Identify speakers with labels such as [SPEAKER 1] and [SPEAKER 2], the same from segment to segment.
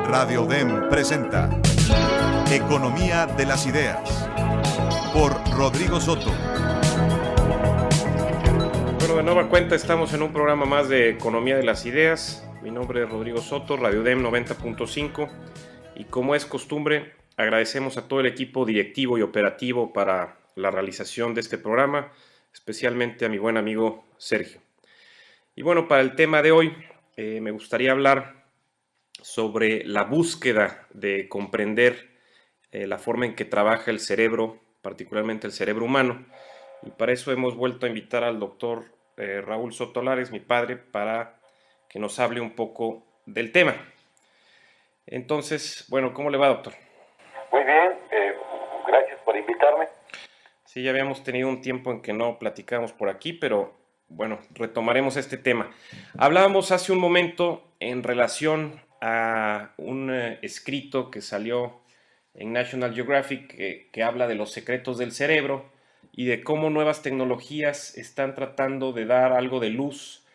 [SPEAKER 1] Radio UDEM presenta Economía de las Ideas por Rodrigo Soto.
[SPEAKER 2] Bueno, de nueva cuenta estamos en un programa más de Economía de las Ideas. Mi nombre es Rodrigo Soto, Radio UDEM 90.5, y como es costumbre, agradecemos a todo el equipo directivo y operativo para la realización de este programa, especialmente a mi buen amigo Sergio. Y bueno, para el tema de hoy me gustaría hablar sobre la búsqueda de comprender la forma en que trabaja el cerebro, particularmente el cerebro humano, y para eso hemos vuelto a invitar al doctor Raúl Sotolares, mi padre, para que nos hable un poco del tema. Entonces, bueno, ¿cómo le va, doctor?
[SPEAKER 3] Muy bien, gracias por invitarme.
[SPEAKER 2] Sí, ya habíamos tenido un tiempo en que no platicábamos por aquí, pero bueno, retomaremos este tema. Hablábamos hace un momento en relación a un escrito que salió en National Geographic que habla de los secretos del cerebro y de cómo nuevas tecnologías están tratando de dar algo de luz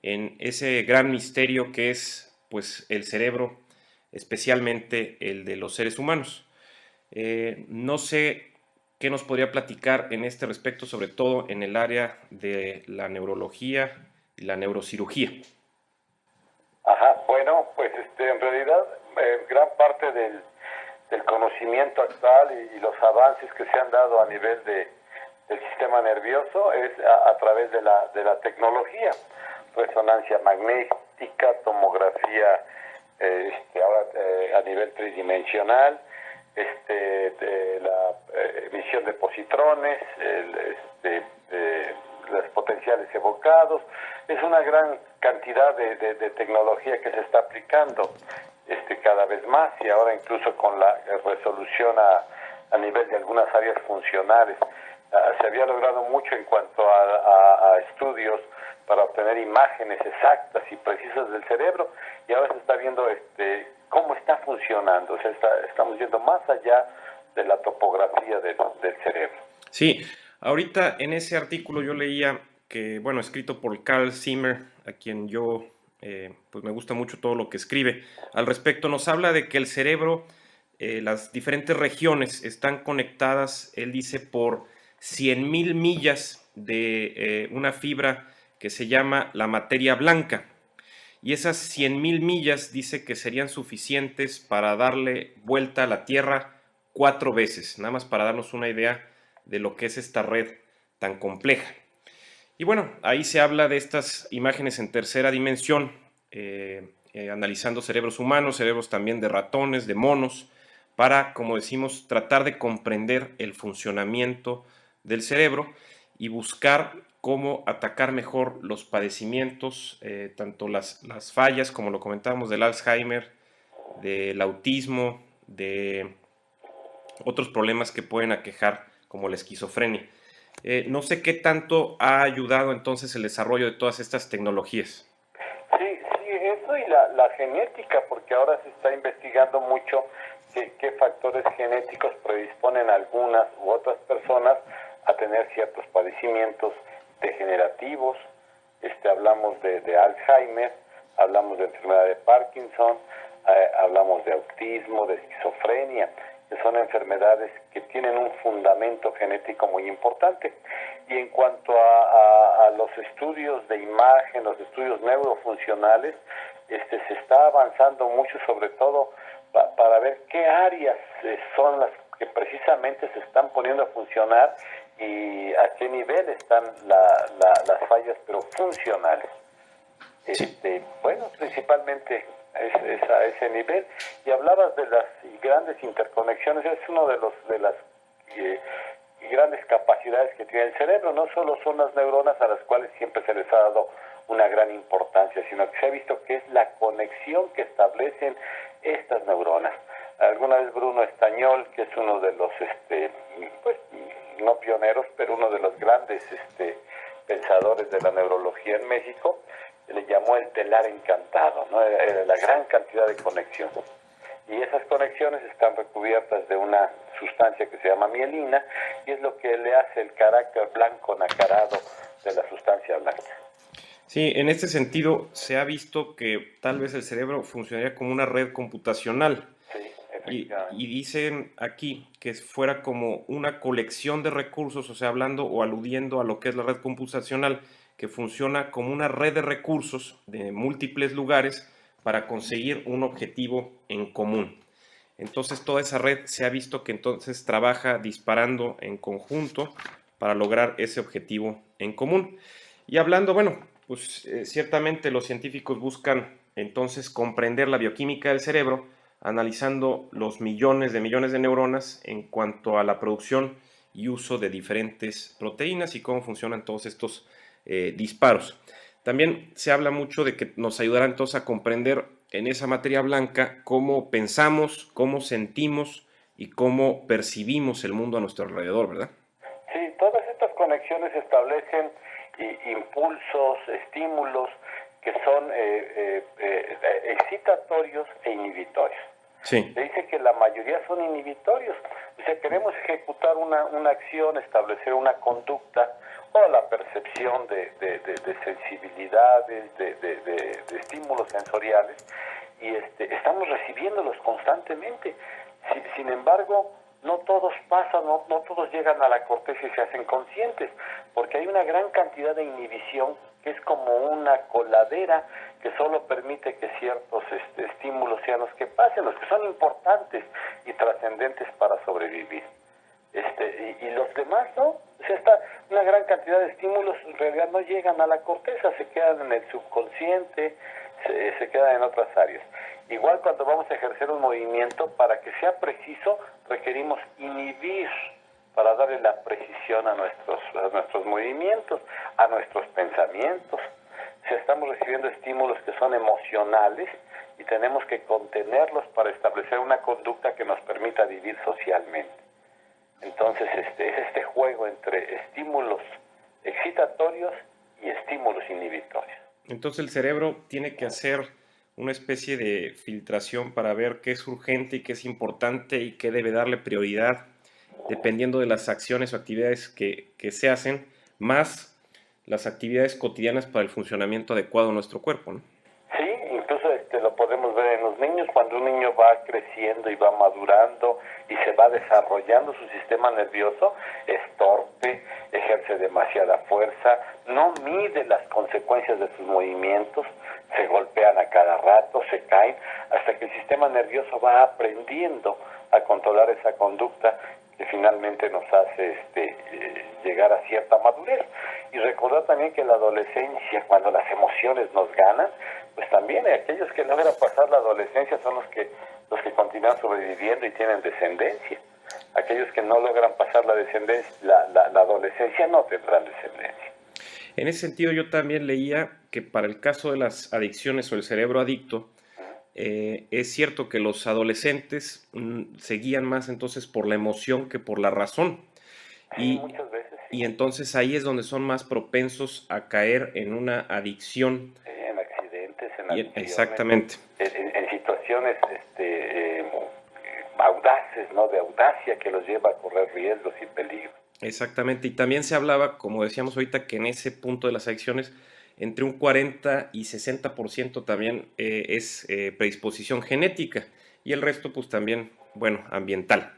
[SPEAKER 2] en ese gran misterio que es, pues, el cerebro, especialmente el de los seres humanos. No sé qué nos podría platicar en este respecto, sobre todo en el área de la neurología y la neurocirugía.
[SPEAKER 3] Ajá, bueno, pues en realidad gran parte del conocimiento actual y los avances que se han dado a nivel del sistema nervioso es a través de la tecnología, resonancia magnética, tomografía ahora a nivel tridimensional, de la emisión de positrones, los potenciales evocados. Es una gran cantidad de tecnología que se está aplicando cada vez más, y ahora incluso con la resolución a nivel de algunas áreas funcionales. Se había logrado mucho en cuanto a estudios para obtener imágenes exactas y precisas del cerebro, y ahora se está viendo cómo está funcionando. O sea, estamos yendo más allá de la topografía del cerebro.
[SPEAKER 2] Sí, ahorita en ese artículo yo leía que, bueno, escrito por Carl Zimmer, a quien yo pues me gusta mucho todo lo que escribe al respecto, nos habla de que el cerebro, las diferentes regiones están conectadas, él dice, por 100,000 millas de una fibra que se llama la materia blanca. Y esas 100,000 millas dice que serían suficientes para darle vuelta a la Tierra 4 veces, nada más para darnos una idea de lo que es esta red tan compleja. Y bueno, ahí se habla de estas imágenes en tercera dimensión, analizando cerebros humanos, cerebros también de ratones, de monos, para, como decimos, tratar de comprender el funcionamiento del cerebro y buscar cómo atacar mejor los padecimientos, tanto las fallas, como lo comentábamos, del Alzheimer, del autismo, de otros problemas que pueden aquejar, como la esquizofrenia. No sé qué tanto ha ayudado entonces el desarrollo de todas estas tecnologías.
[SPEAKER 3] Sí, eso y la genética, porque ahora se está investigando mucho qué factores genéticos predisponen a algunas u otras personas a tener ciertos padecimientos degenerativos. Hablamos de Alzheimer, hablamos de enfermedad de Parkinson, hablamos de autismo, de esquizofrenia, que son enfermedades que tienen un fundamento genético muy importante. Y en cuanto a los estudios de imagen, los estudios neurofuncionales, se está avanzando mucho, sobre todo para ver qué áreas son las que precisamente se están poniendo a funcionar y a qué nivel están las fallas, pero funcionales. Bueno, principalmente es a ese nivel. Y hablabas de las grandes interconexiones. Es uno de las grandes capacidades que tiene el cerebro. No solo son las neuronas, a las cuales siempre se les ha dado una gran importancia, sino que se ha visto que es la conexión que establecen estas neuronas. Alguna vez Bruno Estañol, que es uno de los pues no pioneros, pero uno de los grandes pensadores de la neurología en México, le llamó el telar encantado, ¿no? Era la gran cantidad de conexiones. Y esas conexiones están recubiertas de una sustancia que se llama mielina, y es lo que le hace el carácter blanco nacarado de la sustancia blanca.
[SPEAKER 2] Sí, en este sentido se ha visto que tal vez el cerebro funcionaría como una red computacional.
[SPEAKER 3] Sí,
[SPEAKER 2] Y
[SPEAKER 3] efectivamente.
[SPEAKER 2] dicen aquí que fuera como una colección de recursos, o sea, hablando o aludiendo a lo que es la red computacional, que funciona como una red de recursos de múltiples lugares para conseguir un objetivo en común. Entonces toda esa red se ha visto que entonces trabaja disparando en conjunto para lograr ese objetivo en común. Y hablando, bueno, pues ciertamente los científicos buscan entonces comprender la bioquímica del cerebro, analizando los millones de neuronas en cuanto a la producción y uso de diferentes proteínas y cómo funcionan todos estos disparos. También se habla mucho de que nos ayudará entonces a comprender en esa materia blanca cómo pensamos, cómo sentimos y cómo percibimos el mundo a nuestro alrededor, ¿verdad?
[SPEAKER 3] Sí, todas estas conexiones establecen impulsos, estímulos que son excitatorios e inhibitorios.
[SPEAKER 2] Sí,
[SPEAKER 3] Se dice que la mayoría son inhibitorios. O sea, queremos ejecutar una acción, establecer una conducta o la percepción de sensibilidades, de estímulos sensoriales, y estamos recibiéndolos constantemente. Sin embargo, no todos pasan, no todos llegan a la corteza y se hacen conscientes, porque hay una gran cantidad de inhibición que es como una coladera que solo permite que ciertos estímulos sean los que pasen, los que son importantes y trascendentes para sobrevivir. Y los demás no, o sea, una gran cantidad de estímulos en realidad no llegan a la corteza, se quedan en el subconsciente, se quedan en otras áreas. Igual cuando vamos a ejercer un movimiento, para que sea preciso, requerimos inhibir para darle la precisión a nuestros movimientos, a nuestros pensamientos. O sea, estamos recibiendo estímulos que son emocionales y tenemos que contenerlos para establecer una conducta que nos permita vivir socialmente. Entonces, es este juego entre estímulos excitatorios y estímulos inhibitorios.
[SPEAKER 2] entonces el cerebro tiene que hacer una especie de filtración para ver qué es urgente y qué es importante y qué debe darle prioridad dependiendo de las acciones o actividades que se hacen, más las actividades cotidianas para el funcionamiento adecuado de nuestro cuerpo, ¿no?
[SPEAKER 3] Sí, incluso lo podemos ver en los niños, cuando un niño va creciendo y va madurando y se va desarrollando su sistema nervioso, es torpe, ejerce demasiada fuerza, no mide las consecuencias de sus movimientos, se golpean a cada rato, se caen, hasta que el sistema nervioso va aprendiendo a controlar esa conducta que finalmente nos hace llegar a cierta madurez. Y recordar también que en la adolescencia, cuando las emociones nos ganan, pues también aquellos que logran pasar la adolescencia son los que continúan sobreviviendo y tienen descendencia. Aquellos que no logran pasar la adolescencia no tendrán descendencia.
[SPEAKER 2] En ese sentido, yo también leía que para el caso de las adicciones o el cerebro adicto, es cierto que los adolescentes se guían más entonces por la emoción que por la razón.
[SPEAKER 3] Sí, muchas veces sí.
[SPEAKER 2] Y entonces ahí es donde son más propensos a caer en una adicción.
[SPEAKER 3] En accidentes, en adicciones,
[SPEAKER 2] Exactamente.
[SPEAKER 3] en situaciones audaces, ¿no? De audacia que los lleva a correr riesgos y peligros.
[SPEAKER 2] Exactamente. Y también se hablaba, como decíamos ahorita, que en ese punto de las adicciones, entre un 40 y 60% también es predisposición genética y el resto pues también, bueno, ambiental.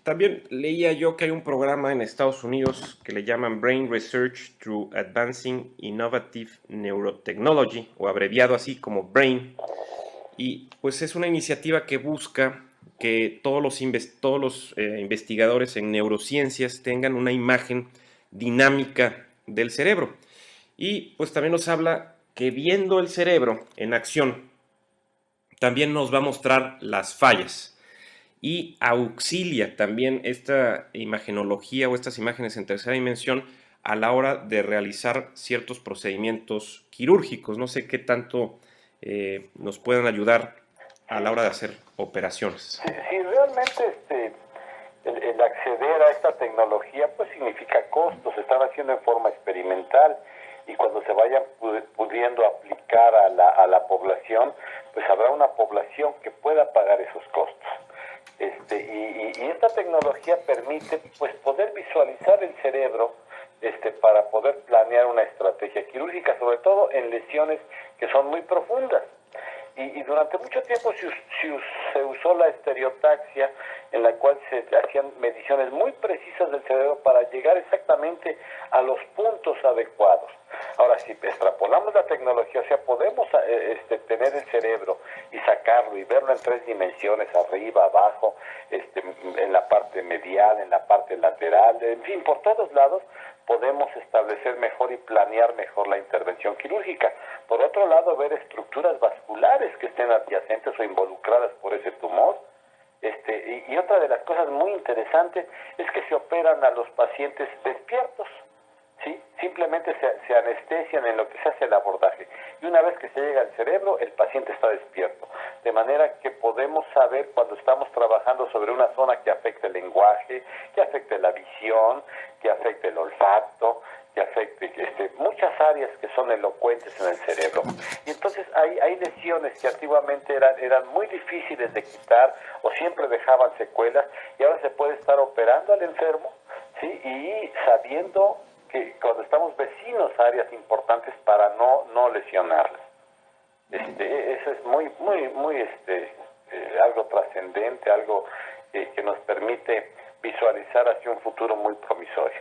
[SPEAKER 2] También leía yo que hay un programa en Estados Unidos que le llaman Brain Research Through Advancing Innovative Neurotechnology, o abreviado así como BRAIN, y pues es una iniciativa que busca que todos los investigadores en neurociencias tengan una imagen dinámica del cerebro. Y pues también nos habla que viendo el cerebro en acción, también nos va a mostrar las fallas y auxilia también esta imagenología o estas imágenes en tercera dimensión a la hora de realizar ciertos procedimientos quirúrgicos. No sé qué tanto nos puedan ayudar a la hora de hacer operaciones.
[SPEAKER 3] Sí, realmente el acceder a esta tecnología pues significa costos, se están haciendo en forma experimental y cuando se vayan pudiendo aplicar a la población, pues habrá una población que pueda pagar esos costos. Y esta tecnología permite pues poder visualizar el cerebro para poder planear una estrategia quirúrgica, sobre todo en lesiones que son muy profundas. Y durante mucho tiempo se usó la estereotaxia, en la cual se hacían mediciones muy precisas del cerebro para llegar exactamente a los puntos adecuados. Ahora, si extrapolamos la tecnología, o sea, podemos tener el cerebro y sacarlo y verlo en 3 dimensiones, arriba, abajo, en la parte medial, en la parte lateral, en fin, por todos lados, podemos establecer mejor y planear mejor la intervención quirúrgica. Por otro lado, ver estructuras vasculares que estén adyacentes o involucradas por ese tumor. Y otra de las cosas muy interesantes es que se operan a los pacientes despiertos, ¿sí? Simplemente se anestesian en lo que se hace el abordaje. Y una vez que se llega al cerebro, el paciente está despierto. De manera que podemos saber cuando estamos trabajando sobre una zona que afecte el lenguaje, que afecte la visión, que afecte el olfato, que afecte muchas áreas que son elocuentes en el cerebro. Y entonces hay lesiones que antiguamente eran muy difíciles de quitar o siempre dejaban secuelas, y ahora se puede estar operando al enfermo, ¿sí? Y sabiendo que cuando estamos vecinos a áreas importantes para no lesionarlas. Eso es muy algo trascendente, algo que nos permite visualizar hacia un futuro muy promisorio.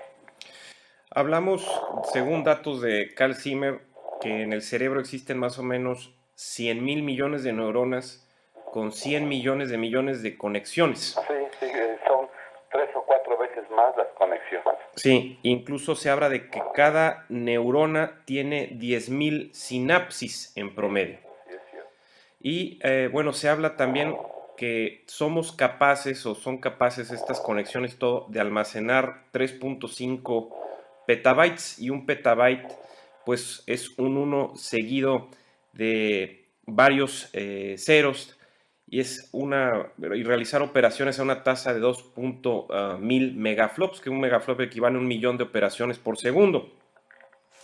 [SPEAKER 2] Hablamos, según datos de Carl Zimmer, que en el cerebro existen más o menos 100.000 millones de neuronas con 100 millones de conexiones.
[SPEAKER 3] Sí, son 3 o 4 veces más las conexiones.
[SPEAKER 2] Sí, incluso se habla de que cada neurona tiene 10.000 sinapsis en promedio.
[SPEAKER 3] Sí, es cierto.
[SPEAKER 2] Y bueno, se habla también que somos capaces o son capaces estas conexiones todo de almacenar 3.5 petabytes, y un petabyte pues es un 1 seguido de varios ceros, y realizar operaciones a una tasa de 2.1000 megaflops, que un megaflop equivale a 1.000.000 de operaciones por segundo.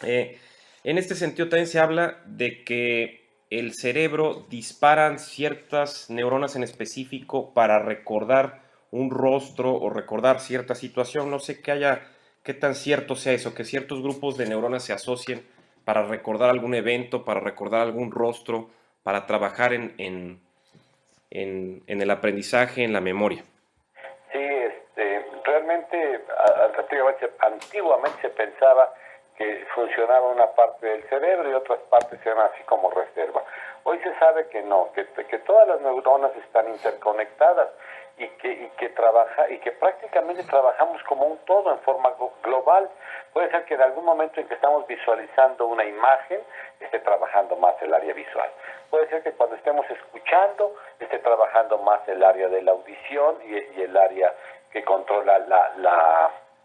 [SPEAKER 2] En este sentido también se habla de que el cerebro disparan ciertas neuronas en específico para recordar un rostro o recordar cierta situación. No sé qué tan cierto sea eso, que ciertos grupos de neuronas se asocien para recordar algún evento, para recordar algún rostro, para trabajar en el aprendizaje, en la memoria.
[SPEAKER 3] Sí, realmente antiguamente se pensaba que funcionaba una parte del cerebro y otras partes eran así como reserva. Hoy se sabe que no, que todas las neuronas están interconectadas y que prácticamente trabajamos como un todo en forma global. Puede ser que en algún momento en que estamos visualizando una imagen esté trabajando más el área visual. Puede ser que cuando estemos escuchando esté trabajando más el área de la audición y el área que controla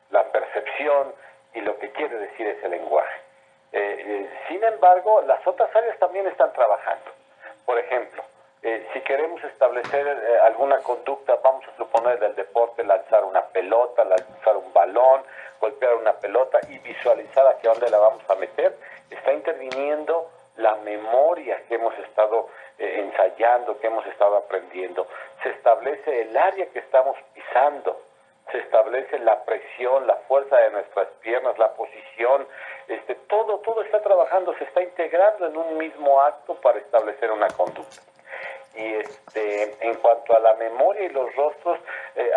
[SPEAKER 3] la percepción y lo que quiere decir ese lenguaje. Sin embargo, las otras áreas también están trabajando. Por ejemplo, si queremos establecer alguna conducta, vamos a suponer del deporte, lanzar una pelota, lanzar un balón, golpear una pelota y visualizar hacia dónde la vamos a meter, está interviniendo la memoria que hemos estado ensayando, que hemos estado aprendiendo. Se establece el área que estamos pisando, se establece la presión, la fuerza de nuestras piernas, la posición, todo está trabajando, se está integrando en un mismo acto para establecer una conducta. Y en cuanto a la memoria y los rostros,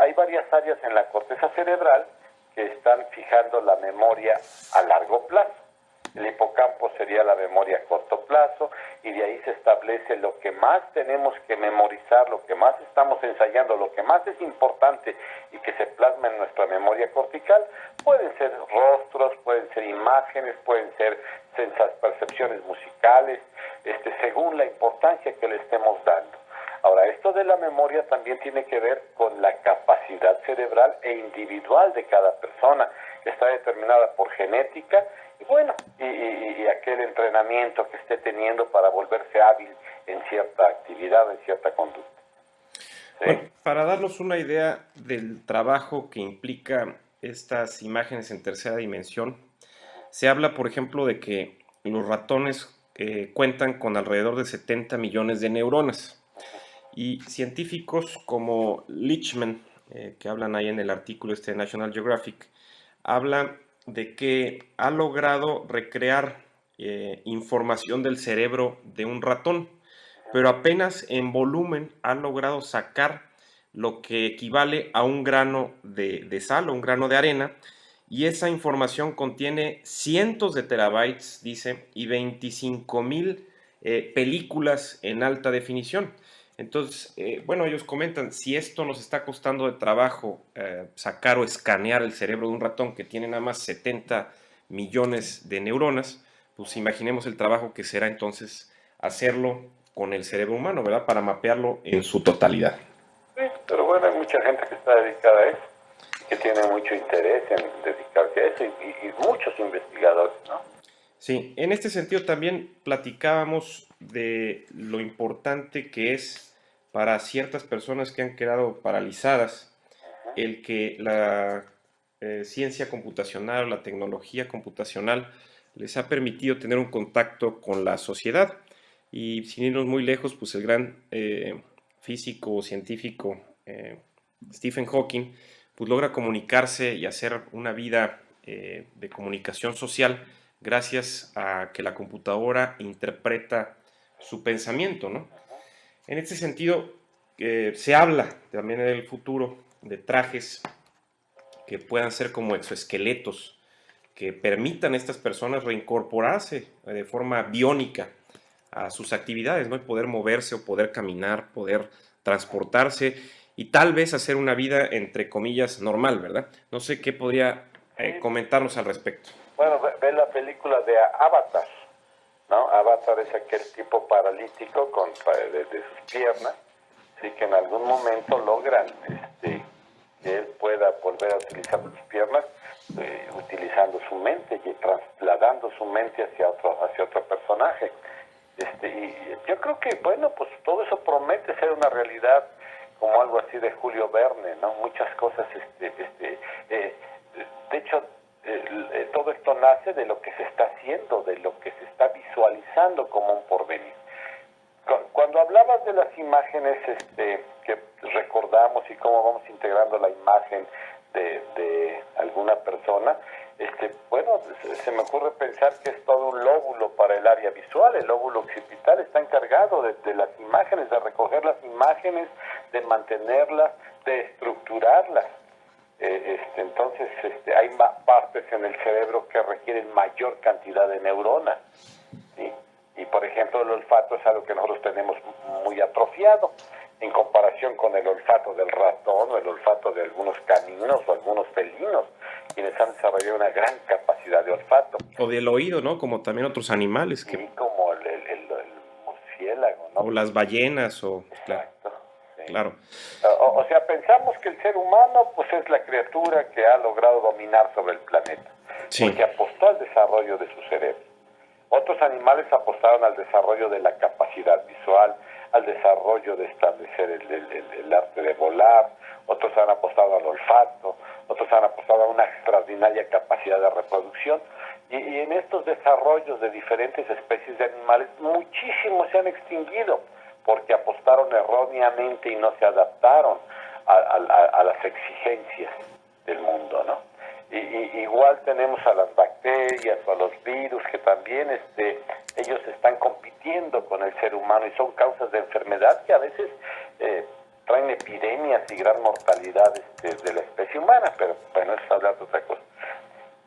[SPEAKER 3] hay varias áreas en la corteza cerebral que están fijando la memoria a largo plazo. El hipocampo sería la memoria a corto plazo, y de ahí se establece lo que más tenemos que memorizar, lo que más estamos ensayando, lo que más es importante y que se plasma en nuestra memoria cortical. Pueden ser rostros, pueden ser imágenes, pueden ser percepciones musicales, según la importancia que le estemos dando. Ahora, esto de la memoria también tiene que ver con la capacidad cerebral e individual de cada persona, que está determinada por genética y bueno, y aquel entrenamiento que esté teniendo para volverse hábil en cierta actividad, en cierta conducta. ¿Sí?
[SPEAKER 2] Bueno, para darnos una idea del trabajo que implica estas imágenes en tercera dimensión, se habla, por ejemplo, de que los ratones cuentan con alrededor de 70 millones de neuronas. Y científicos como Leachman, que hablan ahí en el artículo de National Geographic, hablan de que ha logrado recrear información del cerebro de un ratón, pero apenas en volumen ha logrado sacar lo que equivale a un grano de sal o un grano de arena, y esa información contiene cientos de terabytes, dice, y 25,000 películas en alta definición. Entonces, bueno, ellos comentan, si esto nos está costando de trabajo sacar o escanear el cerebro de un ratón que tiene nada más 70 millones de neuronas, pues imaginemos el trabajo que será entonces hacerlo con el cerebro humano, ¿verdad? Para mapearlo en su totalidad.
[SPEAKER 3] Sí, pero bueno, hay mucha gente que está dedicada a eso, que tiene mucho interés en dedicarse a eso, y muchos investigadores, ¿no?
[SPEAKER 2] Sí, en este sentido también platicábamos de lo importante que es para ciertas personas que han quedado paralizadas el que la ciencia computacional, la tecnología computacional les ha permitido tener un contacto con la sociedad. Y sin irnos muy lejos, pues el gran físico o científico Stephen Hawking pues logra comunicarse y hacer una vida de comunicación social gracias a que la computadora interpreta su pensamiento, ¿no? En este sentido, se habla también en el futuro de trajes que puedan ser como exoesqueletos, que permitan a estas personas reincorporarse de forma biónica a sus actividades, ¿no? Y poder moverse o poder caminar, poder transportarse y tal vez hacer una vida, entre comillas, normal, ¿verdad? No sé qué podría
[SPEAKER 3] Sí.
[SPEAKER 2] comentarnos al respecto.
[SPEAKER 3] Bueno, ve la película de Avatar, ¿no? Avatar es aquel tipo paralítico de sus piernas, sí, que en algún momento logran que él pueda volver a utilizar sus piernas, utilizando su mente y trasladando su mente hacia otro personaje. Y yo creo que, bueno, pues todo eso promete ser una realidad, como algo así de Julio Verne, ¿no? Muchas cosas, de hecho, todo esto nace de lo que se está haciendo, de lo que se está visualizando como un porvenir. Cuando hablabas de las imágenes que recordamos y cómo vamos integrando la imagen de alguna persona, bueno, se me ocurre pensar que es todo un lóbulo para el área visual. El lóbulo occipital está encargado de las imágenes, de recoger las imágenes, de mantenerlas, de estructurarlas. Entonces hay partes en el cerebro que requieren mayor cantidad de neuronas, ¿sí? Y por ejemplo el olfato es algo que nosotros tenemos muy atrofiado en comparación con el olfato del ratón o el olfato de algunos caninos o algunos felinos, quienes han desarrollado una gran capacidad de olfato.
[SPEAKER 2] O del oído, ¿no? Como también otros animales.
[SPEAKER 3] Que... Sí, como el murciélago, ¿no?
[SPEAKER 2] O las ballenas, o...
[SPEAKER 3] Exacto. Sí.
[SPEAKER 2] Claro.
[SPEAKER 3] O sea, pensamos que el ser humano pues es la criatura que ha logrado dominar sobre el planeta, sí, porque apostó al desarrollo de su cerebro. Otros animales apostaron al desarrollo de la capacidad visual, al desarrollo de establecer el arte de volar, otros han apostado al olfato, otros han apostado a una extraordinaria capacidad de reproducción, y en estos desarrollos de diferentes especies de animales, muchísimos se han extinguido, porque apostaron erróneamente y no se adaptaron a las exigencias del mundo, ¿no? Igual tenemos a las bacterias o a los virus que también ellos están compitiendo con el ser humano y son causas de enfermedad que a veces traen epidemias y gran mortalidad de la especie humana, pero bueno, eso es hablar de otra cosa.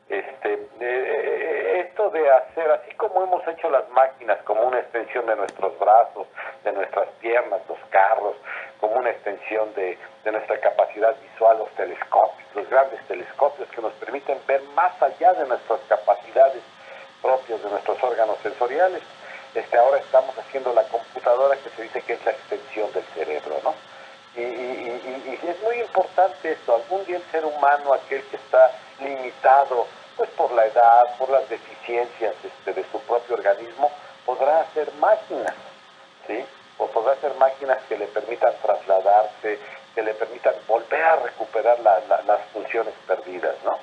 [SPEAKER 3] Esto de hacer, así como hemos hecho las máquinas como una extensión de nuestros brazos, de nuestras piernas, los carros, como una extensión de nuestra capacidad visual, los telescopios, los grandes telescopios que nos permiten ver más allá de nuestras capacidades propias, de nuestros órganos sensoriales. Ahora estamos haciendo la computadora, que se dice que es la extensión del cerebro, ¿no? Y es muy importante esto. Algún día el ser humano, aquel que está limitado pues por la edad, por las deficiencias de su propio organismo, podrá hacer máquinas, ¿sí? O podrá hacer máquinas que le permitan trasladarse, que le permitan volver a recuperar las funciones perdidas, ¿no?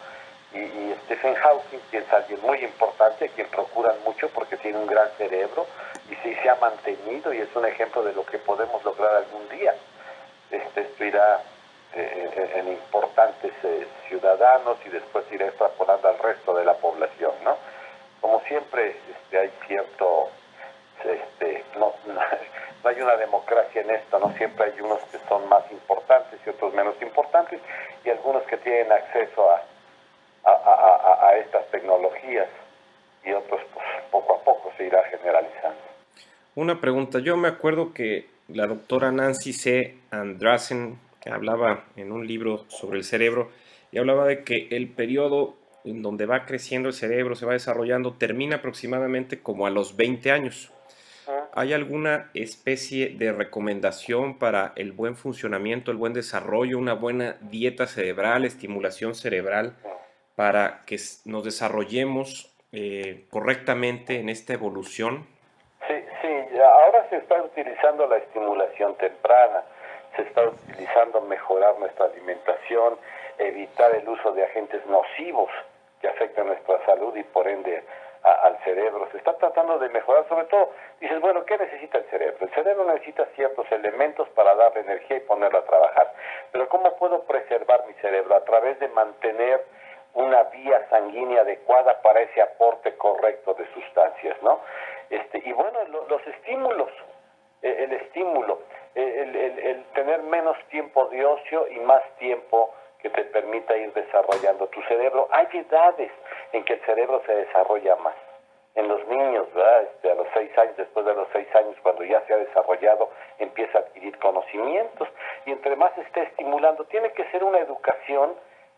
[SPEAKER 3] Y Stephen Hawking, que es alguien muy importante, a quien procuran mucho porque tiene un gran cerebro y sí se ha mantenido y es un ejemplo de lo que podemos lograr algún día. Esto irá en importantes ciudadanos y después ir extrapolando al resto de la población, ¿no? Como siempre, hay cierto, no hay una democracia en esto, ¿no? Siempre hay unos que son más importantes y otros menos importantes, y algunos que tienen acceso a estas tecnologías, y otros, pues, poco a poco se irá generalizando.
[SPEAKER 2] Una pregunta, yo me acuerdo que la doctora Nancy C. Andreasen hablaba en un libro sobre el cerebro y hablaba de que el periodo en donde va creciendo el cerebro, se va desarrollando, termina aproximadamente como a los 20 años. ¿Hay alguna especie de recomendación para el buen funcionamiento, el buen desarrollo, una buena dieta cerebral, estimulación cerebral, para que nos desarrollemos correctamente en esta evolución?
[SPEAKER 3] Sí, ahora se está utilizando la estimulación temprana, se está utilizando mejorar nuestra alimentación, evitar el uso de agentes nocivos que afectan nuestra salud y por ende al cerebro. Se está tratando de mejorar, sobre todo, dices, bueno, ¿qué necesita el cerebro? El cerebro necesita ciertos elementos para darle energía y ponerlo a trabajar. Pero ¿cómo puedo preservar mi cerebro? A través de mantener una vía sanguínea adecuada para ese aporte correcto de sustancias, ¿no? Y bueno, los estímulos, el estímulo, el tener menos tiempo de ocio y más tiempo que te permita ir desarrollando tu cerebro. Hay edades en que el cerebro se desarrolla más. En los niños, ¿verdad? A los 6 años, después de los 6 años, cuando ya se ha desarrollado, empieza a adquirir conocimientos, y entre más esté estimulando, tiene que ser una educación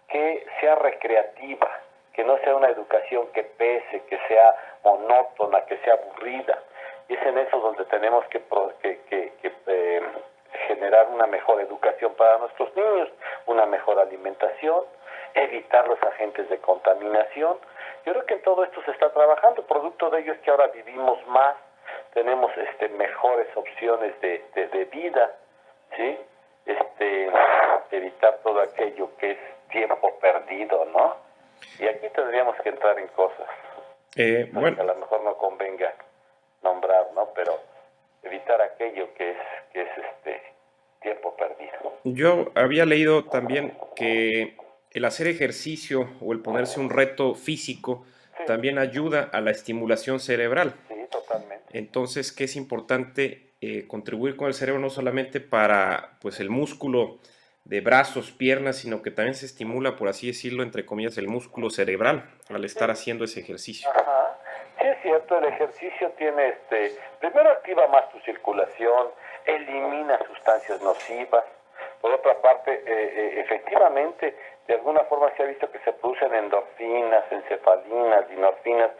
[SPEAKER 3] que sea recreativa, que no sea una educación que pese, que sea monótona, que sea aburrida. Y es en eso donde tenemos que generar una mejor educación para nuestros niños, una mejor alimentación, evitar los agentes de contaminación. Yo creo que en todo esto se está trabajando. Producto de ello es que ahora vivimos más, tenemos mejores opciones de vida, ¿sí? Evitar todo aquello que es tiempo perdido, ¿no? Y aquí tendríamos que entrar en cosas
[SPEAKER 2] Bueno,
[SPEAKER 3] que a lo mejor no convenga nombrar, ¿no? Pero evitar aquello que es tiempo perdido.
[SPEAKER 2] yo había leído también que el hacer ejercicio o el ponerse un reto físico
[SPEAKER 3] Sí.
[SPEAKER 2] también ayuda a la estimulación cerebral.
[SPEAKER 3] Sí, totalmente.
[SPEAKER 2] Entonces, que es importante contribuir con el cerebro no solamente para, pues, el músculo de brazos, piernas, sino que también se estimula, por así decirlo, entre comillas, el músculo cerebral al estar haciendo ese ejercicio.
[SPEAKER 3] Ajá. Sí, es cierto, el ejercicio tiene primero activa más tu circulación, elimina sustancias nocivas. Por otra parte, efectivamente, de alguna forma se ha visto que se producen endorfinas, encefalinas, dinorfinas,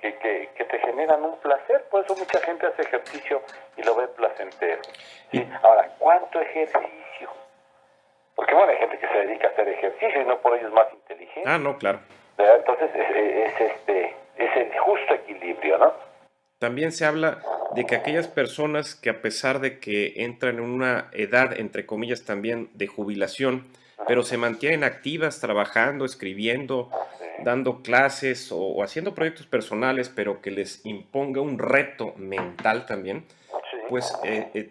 [SPEAKER 3] que te generan un placer. Por eso mucha gente hace ejercicio y lo ve placentero, ¿sí? Ahora, ¿cuánto ejercicio? Porque bueno, hay gente que se dedica a hacer ejercicio y no por ello es más inteligente.
[SPEAKER 2] Ah, no, claro.
[SPEAKER 3] ¿Verdad? Entonces es el justo equilibrio, ¿no?
[SPEAKER 2] También se habla de que aquellas personas que, a pesar de que entran en una edad, entre comillas, también de jubilación, pero se mantienen activas, trabajando, escribiendo, dando clases o haciendo proyectos personales, pero que les imponga un reto mental también,
[SPEAKER 3] Sí.
[SPEAKER 2] pues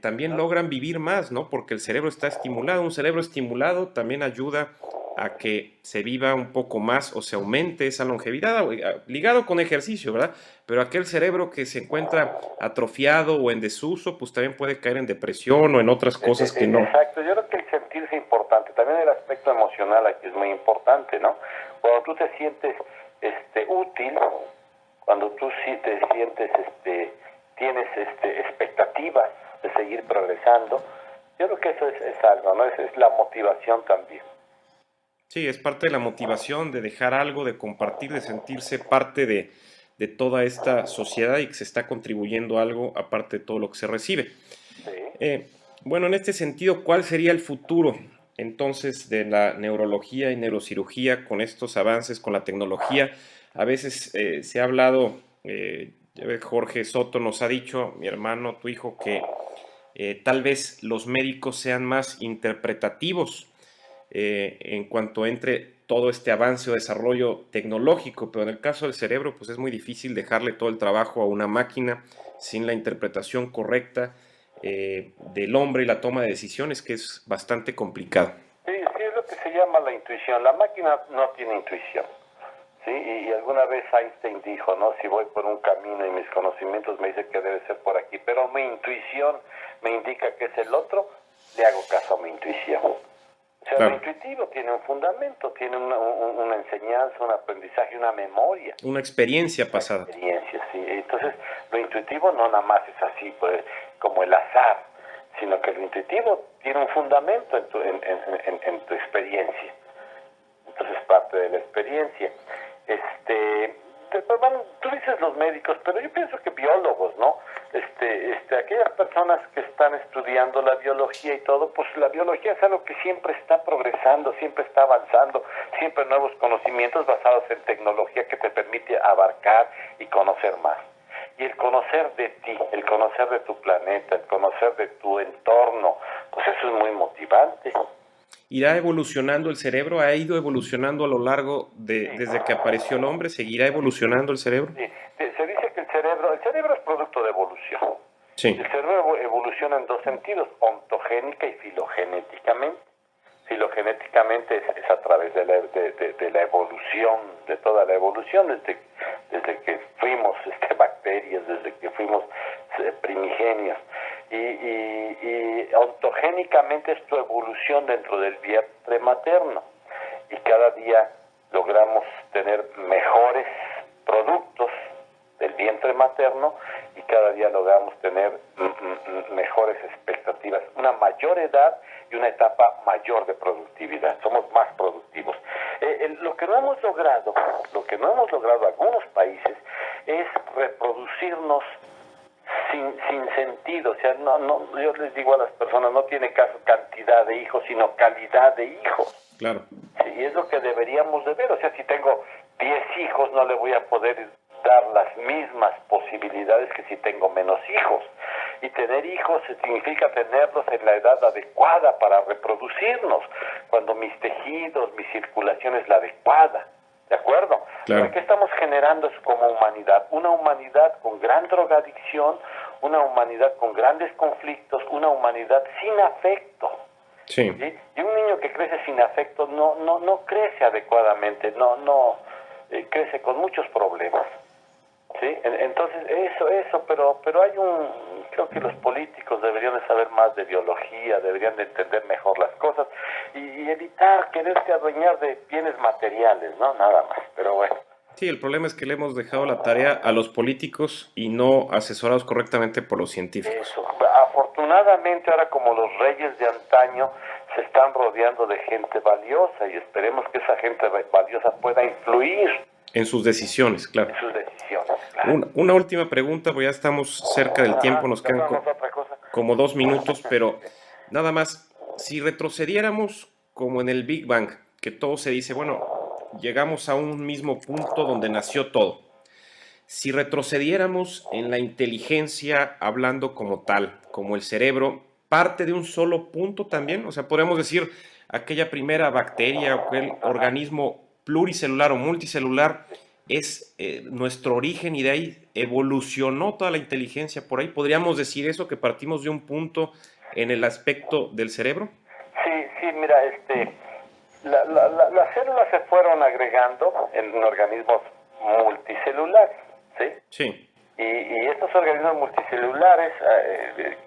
[SPEAKER 2] también logran vivir más, ¿no? Porque el cerebro está estimulado. Un cerebro estimulado también ayuda a que se viva un poco más o se aumente esa longevidad, ligado con ejercicio, ¿verdad? Pero aquel cerebro que se encuentra atrofiado o en desuso, pues también puede caer en depresión o en otras cosas que no.
[SPEAKER 3] Exacto, yo creo que el sentirse importante, también el aspecto emocional aquí es muy importante, ¿no? Cuando tú te sientes útil, cuando tú sí te sientes, tienes expectativas de seguir progresando, yo creo que eso es algo, ¿no? Es la motivación también.
[SPEAKER 2] Sí, es parte de la motivación de dejar algo, de compartir, de sentirse parte de toda esta sociedad y que se está contribuyendo algo aparte de todo lo que se recibe.
[SPEAKER 3] Sí.
[SPEAKER 2] Bueno, en este sentido, ¿cuál sería el futuro entonces de la neurología y neurocirugía con estos avances, con la tecnología? A veces se ha hablado, ya ves, Jorge Soto nos ha dicho, mi hermano, tu hijo, que tal vez los médicos sean más interpretativos en cuanto entre todo este avance o desarrollo tecnológico, pero en el caso del cerebro, pues es muy difícil dejarle todo el trabajo a una máquina sin la interpretación correcta del hombre y la toma de decisiones, que es bastante complicado.
[SPEAKER 3] Sí, llama la intuición. La máquina no tiene intuición. Sí, y alguna vez Einstein dijo, ¿no? Si voy por un camino y mis conocimientos me dicen que debe ser por aquí, pero mi intuición me indica que es el otro, le hago caso a mi intuición. O sea,
[SPEAKER 2] claro.
[SPEAKER 3] lo intuitivo tiene un fundamento, tiene una enseñanza, un aprendizaje, una memoria.
[SPEAKER 2] Una experiencia pasada.
[SPEAKER 3] Una experiencia, sí. Entonces, lo intuitivo no nada más es así, pues, como el azar, sino que lo intuitivo tiene un fundamento en tu experiencia. Entonces, parte de la experiencia. Bueno, tú dices los médicos, pero yo pienso que biólogos, ¿no? Aquellas personas que están estudiando la biología y todo, pues la biología es algo que siempre está progresando, siempre está avanzando, siempre nuevos conocimientos basados en tecnología que te permite abarcar y conocer más. Y el conocer de ti, el conocer de tu planeta, el conocer de tu entorno, pues eso es muy motivante.
[SPEAKER 2] ¿Irá evolucionando el cerebro? ¿Ha ido evolucionando a lo largo desde que apareció el hombre? ¿Seguirá evolucionando el cerebro?
[SPEAKER 3] Sí, se dice que el cerebro es producto de evolución.
[SPEAKER 2] Sí.
[SPEAKER 3] El cerebro evoluciona en dos sentidos, ontogénica y filogenéticamente. Filogenéticamente es a través de la evolución, de toda la evolución, desde que fuimos bacterias, desde que fuimos primigenios. Y ontogénicamente es tu evolución dentro del vientre materno. Y cada día logramos tener mejores productos del vientre materno y cada día logramos tener mejores expectativas, una mayor edad y una etapa mayor de productividad. Somos más productivos. Lo que no hemos logrado algunos países es reproducirnos sin sentido. O sea, no, yo les digo a las personas, no tiene caso cantidad de hijos, sino calidad de hijos.
[SPEAKER 2] Claro.
[SPEAKER 3] Sí, y es lo que deberíamos de ver. O sea, si tengo 10 hijos, no le voy a poder dar las mismas posibilidades que si tengo menos hijos. Y tener hijos significa tenerlos en la edad adecuada para reproducirnos, cuando mis tejidos, mi circulación es la adecuada. ¿De acuerdo?
[SPEAKER 2] Claro.
[SPEAKER 3] ¿Pero qué estamos generando como humanidad? Una humanidad con gran drogadicción, una humanidad con grandes conflictos, una humanidad sin afecto.
[SPEAKER 2] Sí.
[SPEAKER 3] ¿Sí? Y un niño que crece sin afecto no crece adecuadamente, crece con muchos problemas. ¿Sí? Entonces eso, pero hay creo que los políticos deberían de saber más de biología, deberían de entender mejor las cosas y evitar quererse adueñar de bienes materiales, ¿no? Nada más, pero bueno.
[SPEAKER 2] Sí, el problema es que le hemos dejado la tarea a los políticos y no asesorados correctamente por los científicos.
[SPEAKER 3] Eso. Afortunadamente ahora, como los reyes de antaño, se están rodeando de gente valiosa y esperemos que esa gente valiosa pueda influir
[SPEAKER 2] en sus decisiones, claro.
[SPEAKER 3] En sus decisiones, claro.
[SPEAKER 2] Una última pregunta, pues ya estamos cerca del tiempo, nos quedan como 2 minutos, pero nada más, si retrocediéramos como en el Big Bang, que todo se dice, bueno, llegamos a un mismo punto donde nació todo. Si retrocediéramos en la inteligencia, hablando como tal, como el cerebro, parte de un solo punto también, o sea, podríamos decir, aquella primera bacteria o aquel organismo pluricelular o multicelular es nuestro origen y de ahí evolucionó toda la inteligencia. Por ahí podríamos decir eso, que partimos de un punto en el aspecto del cerebro.
[SPEAKER 3] Sí, mira, las células se fueron agregando en organismos multicelulares, ¿sí?
[SPEAKER 2] Sí.
[SPEAKER 3] Y estos organismos multicelulares,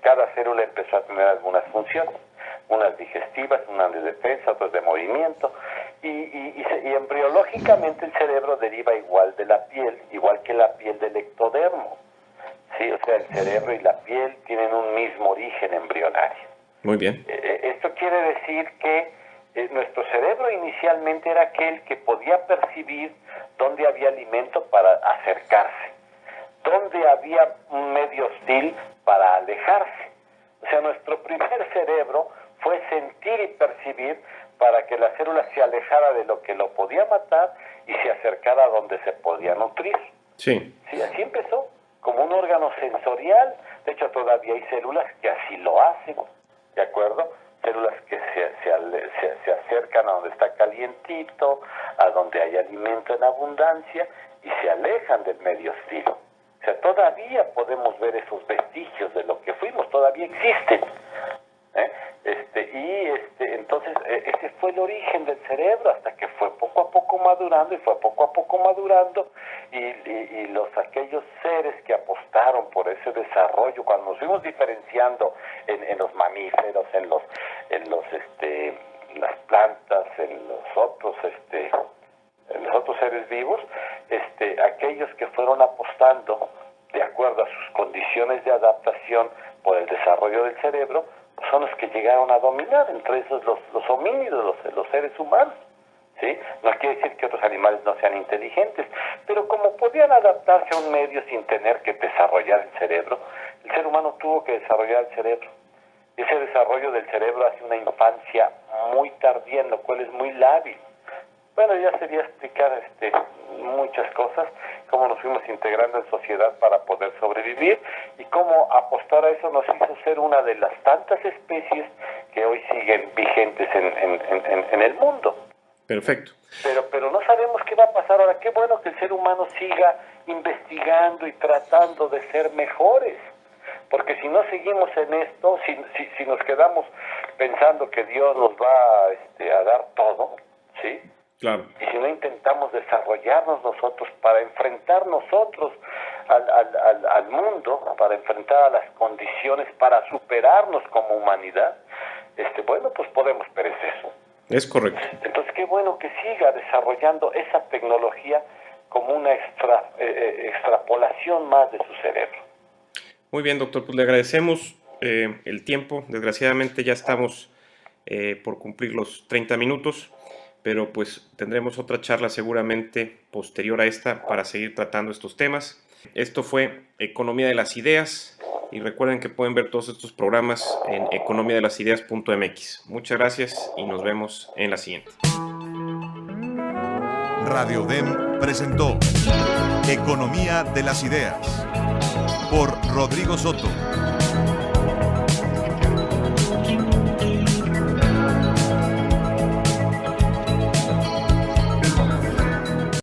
[SPEAKER 3] cada célula empezó a tener algunas funciones, unas digestivas, unas de defensa, otras de movimiento, y embriológicamente el cerebro deriva igual de la piel, igual que la piel del ectodermo, ¿sí? O sea, el cerebro y la piel tienen un mismo origen embrionario.
[SPEAKER 2] Muy bien.
[SPEAKER 3] Esto quiere decir que nuestro cerebro inicialmente era aquel que podía percibir dónde había alimento para acercarse, dónde había un medio hostil para alejarse. O sea, nuestro primer cerebro fue sentir y percibir para que la célula se alejara de lo que lo podía matar y se acercara a donde se podía nutrir.
[SPEAKER 2] Sí.
[SPEAKER 3] Sí, así empezó, como un órgano sensorial. De hecho, todavía hay células que así lo hacen, ¿de acuerdo? Células que se acercan a donde está calientito, a donde hay alimento en abundancia y se alejan del medio hostil. O sea, todavía podemos ver esos vestigios de lo que fuimos, todavía existen. Entonces, ese fue el origen del cerebro, hasta que fue poco a poco madurando, y aquellos seres que apostaron por ese desarrollo, cuando nos fuimos diferenciando en los mamíferos, en las plantas, en los otros seres vivos, aquellos que fueron apostando de acuerdo a sus condiciones de adaptación por el desarrollo del cerebro, son los que llegaron a dominar, entre esos los homínidos, los seres humanos, ¿sí? No quiere decir que otros animales no sean inteligentes, pero como podían adaptarse a un medio sin tener que desarrollar el cerebro, el ser humano tuvo que desarrollar el cerebro. Ese desarrollo del cerebro hace una infancia muy tardía, en lo cual es muy lábil. Bueno, ya sería explicar muchas cosas, cómo nos fuimos integrando en sociedad para poder sobrevivir y cómo apostar a eso nos hizo ser una de las tantas especies que hoy siguen vigentes en el mundo.
[SPEAKER 2] Perfecto.
[SPEAKER 3] Pero no sabemos qué va a pasar ahora. Qué bueno que el ser humano siga investigando y tratando de ser mejores. Porque si no seguimos en esto, si nos quedamos pensando que Dios nos va a dar todo, ¿sí?
[SPEAKER 2] Claro.
[SPEAKER 3] Y si no intentamos desarrollarnos nosotros para enfrentar nosotros al mundo, para enfrentar a las condiciones, para superarnos como humanidad, bueno, pues podemos perecer.
[SPEAKER 2] Es correcto.
[SPEAKER 3] Entonces, qué bueno que siga desarrollando esa tecnología como una extrapolación más de su cerebro.
[SPEAKER 2] Muy bien, doctor, pues le agradecemos el tiempo. Desgraciadamente ya estamos por cumplir los 30 minutos, pero pues tendremos otra charla seguramente posterior a esta para seguir tratando estos temas. Esto fue Economía de las Ideas y recuerden que pueden ver todos estos programas en economiadelasideas.mx. Muchas gracias y nos vemos en la siguiente.
[SPEAKER 1] Radio DEM presentó Economía de las Ideas por Rodrigo Soto.